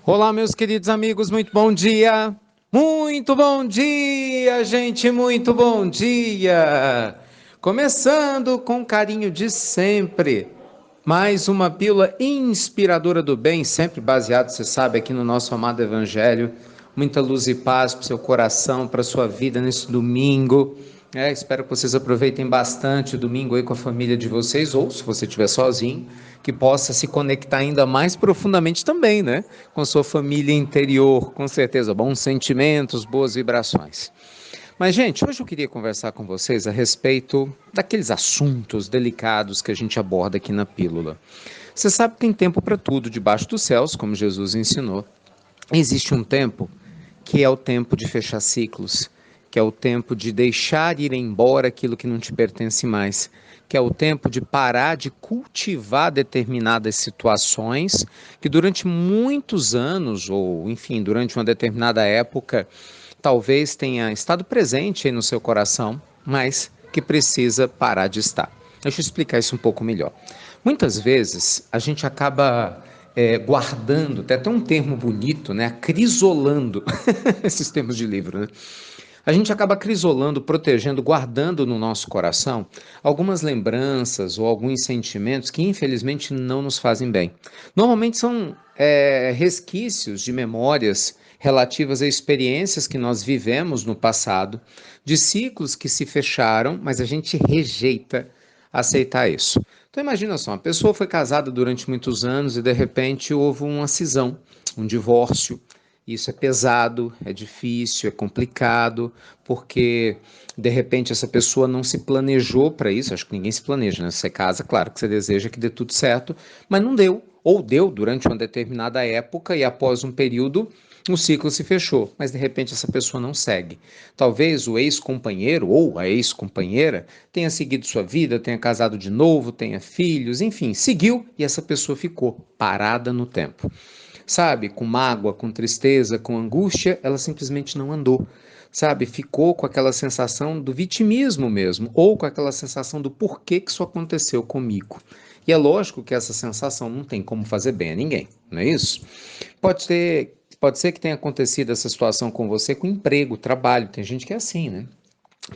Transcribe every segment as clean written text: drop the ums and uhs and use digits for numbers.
Olá, meus queridos amigos, muito bom dia! Muito bom dia, gente, muito bom dia! Começando com o carinho de sempre, mais uma pílula inspiradora do bem, sempre baseado, você sabe, aqui no nosso amado Evangelho. Muita luz e paz para o seu coração, para a sua vida nesse domingo. Espero que vocês aproveitem bastante o domingo aí com a família de vocês, ou se você estiver sozinho, que possa se conectar ainda mais profundamente também, né? Com a sua família interior, com certeza, bons sentimentos, boas vibrações. Mas, gente, hoje eu queria conversar com vocês a respeito daqueles assuntos delicados que a gente aborda aqui na pílula. Você sabe que tem tempo para tudo debaixo dos céus, como Jesus ensinou. Existe um tempo que é o tempo de fechar ciclos, que é o tempo de deixar ir embora aquilo que não te pertence mais, que é o tempo de parar de cultivar determinadas situações que durante muitos anos, ou enfim, durante uma determinada época, talvez tenha estado presente aí no seu coração, mas que precisa parar de estar. Deixa eu explicar isso um pouco melhor. Muitas vezes a gente acaba guardando, tem até um termo bonito, né? Acrisolando, esses termos de livro, né? A gente acaba crisolando, protegendo, guardando no nosso coração algumas lembranças ou alguns sentimentos que infelizmente não nos fazem bem. Normalmente são resquícios de memórias relativas a experiências que nós vivemos no passado, de ciclos que se fecharam, mas a gente rejeita aceitar isso. Então imagina só, uma pessoa foi casada durante muitos anos e de repente houve uma cisão, um divórcio. Isso é pesado, é difícil, é complicado, porque de repente essa pessoa não se planejou para isso. Acho que ninguém se planeja, né? Você casa, claro que você deseja que dê tudo certo, mas não deu. Ou deu durante uma determinada época e após um período o ciclo se fechou, mas de repente essa pessoa não segue. Talvez o ex-companheiro ou a ex-companheira tenha seguido sua vida, tenha casado de novo, tenha filhos, enfim, seguiu e essa pessoa ficou parada no tempo. Sabe, com mágoa, com tristeza, com angústia, ela simplesmente não andou. Sabe, ficou com aquela sensação do vitimismo mesmo, ou com aquela sensação do porquê que isso aconteceu comigo. E é lógico que essa sensação não tem como fazer bem a ninguém, não é isso? Pode ser que tenha acontecido essa situação com você com emprego, trabalho. Tem gente que é assim, né?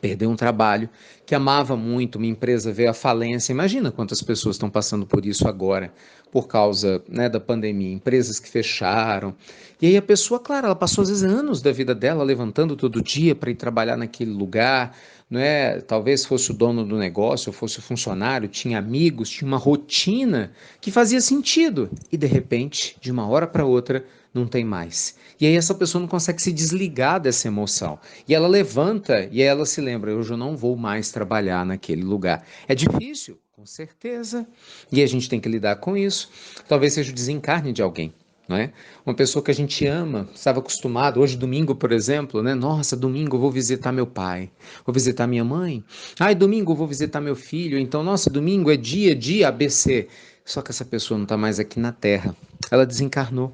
Perdeu um trabalho que amava muito, uma empresa veio à falência. Imagina quantas pessoas estão passando por isso agora, por causa, né, da pandemia, empresas que fecharam. E aí a pessoa, claro, ela passou às vezes anos da vida dela levantando todo dia para ir trabalhar naquele lugar, não é? Talvez fosse o dono do negócio, ou fosse o funcionário, tinha amigos, tinha uma rotina que fazia sentido. E de repente, de uma hora para outra, não tem mais. E aí essa pessoa não consegue se desligar dessa emoção. E ela levanta e aí ela se lembra: hoje eu não vou mais trabalhar naquele lugar. É difícil, com certeza. E a gente tem que lidar com isso. Talvez seja o desencarne de alguém. Não é? Uma pessoa que a gente ama, estava acostumado, hoje domingo, por exemplo, né? Nossa, domingo eu vou visitar meu pai, vou visitar minha mãe. Ai, domingo eu vou visitar meu filho. Então, nossa, domingo é dia ABC. Só que essa pessoa não está mais aqui na Terra. Ela desencarnou.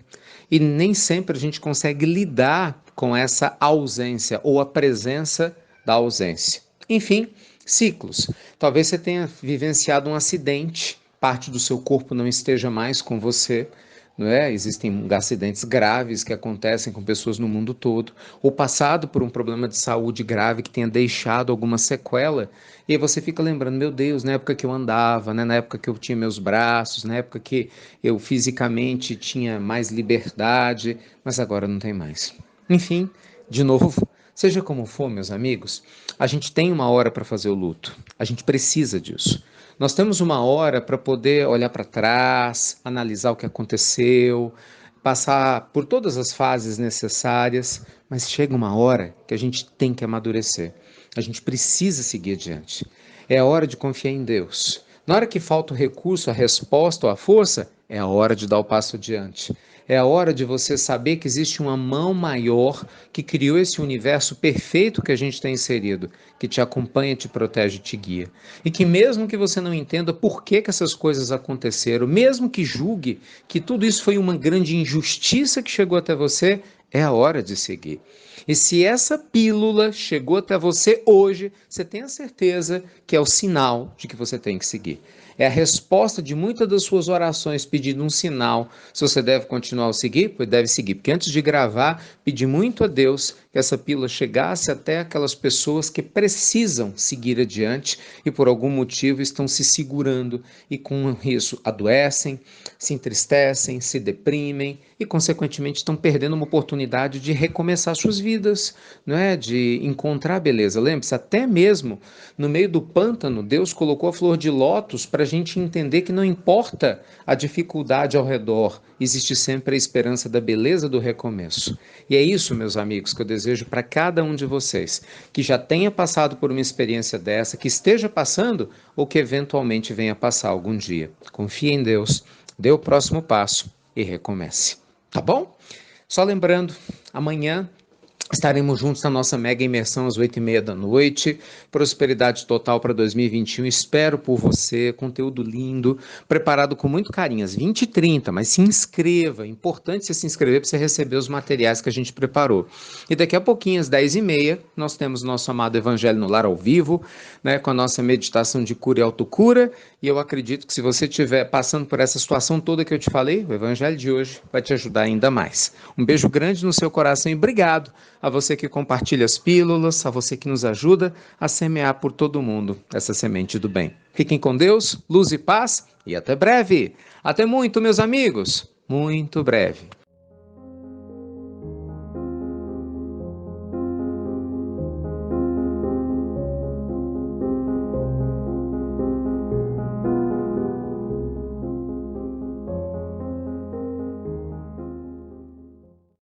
E nem sempre a gente consegue lidar com essa ausência ou a presença da ausência. Enfim, ciclos. Talvez você tenha vivenciado um acidente, parte do seu corpo não esteja mais com você, não é? Existem acidentes graves que acontecem com pessoas no mundo todo, ou passado por um problema de saúde grave que tenha deixado alguma sequela, e aí você fica lembrando, meu Deus, na época que eu andava, né? Na época que eu tinha meus braços, na época que eu fisicamente tinha mais liberdade, mas agora não tem mais. Enfim, de novo, seja como for, meus amigos, a gente tem uma hora para fazer o luto, a gente precisa disso. Nós temos uma hora para poder olhar para trás, analisar o que aconteceu, passar por todas as fases necessárias, mas chega uma hora que a gente tem que amadurecer. A gente precisa seguir adiante. É a hora de confiar em Deus. Na hora que falta o recurso, a resposta ou a força, é a hora de dar o passo adiante. É a hora de você saber que existe uma mão maior que criou esse universo perfeito que a gente está inserido, que te acompanha, te protege, te guia. E que mesmo que você não entenda por que essas coisas aconteceram, mesmo que julgue que tudo isso foi uma grande injustiça que chegou até você, É a hora de seguir. E se essa pílula chegou até você hoje, você tenha certeza que é o sinal de que você tem que seguir. É a resposta de muitas das suas orações pedindo um sinal. Se você deve continuar a seguir, pois deve seguir. Porque antes de gravar, pedi muito a Deus que essa pílula chegasse até aquelas pessoas que precisam seguir adiante e por algum motivo estão se segurando e com isso adoecem, se entristecem, se deprimem e consequentemente estão perdendo uma oportunidade de recomeçar suas vidas, não é? De encontrar beleza. Lembre-se, até mesmo no meio do pântano, Deus colocou a flor de lótus para a gente entender que não importa a dificuldade ao redor, existe sempre a esperança da beleza do recomeço. E é isso, meus amigos, que eu desejo para cada um de vocês, que já tenha passado por uma experiência dessa, que esteja passando ou que eventualmente venha passar algum dia. Confie em Deus, dê o próximo passo e recomece. Tá bom? Só lembrando, amanhã estaremos juntos na nossa mega imersão às 8h30 da noite. Prosperidade total para 2021. Espero por você. Conteúdo lindo, preparado com muito carinho. Às 20h30, mas se inscreva. É importante você se inscrever para você receber os materiais que a gente preparou. E daqui a pouquinho, às 10h30, nós temos nosso amado Evangelho no Lar ao vivo, né, com a nossa meditação de cura e autocura. E eu acredito que se você estiver passando por essa situação toda que eu te falei, o Evangelho de hoje vai te ajudar ainda mais. Um beijo grande no seu coração e obrigado a você que compartilha as pílulas, a você que nos ajuda a semear por todo mundo essa semente do bem. Fiquem com Deus, luz e paz e até breve. Até muito, meus amigos. Muito breve.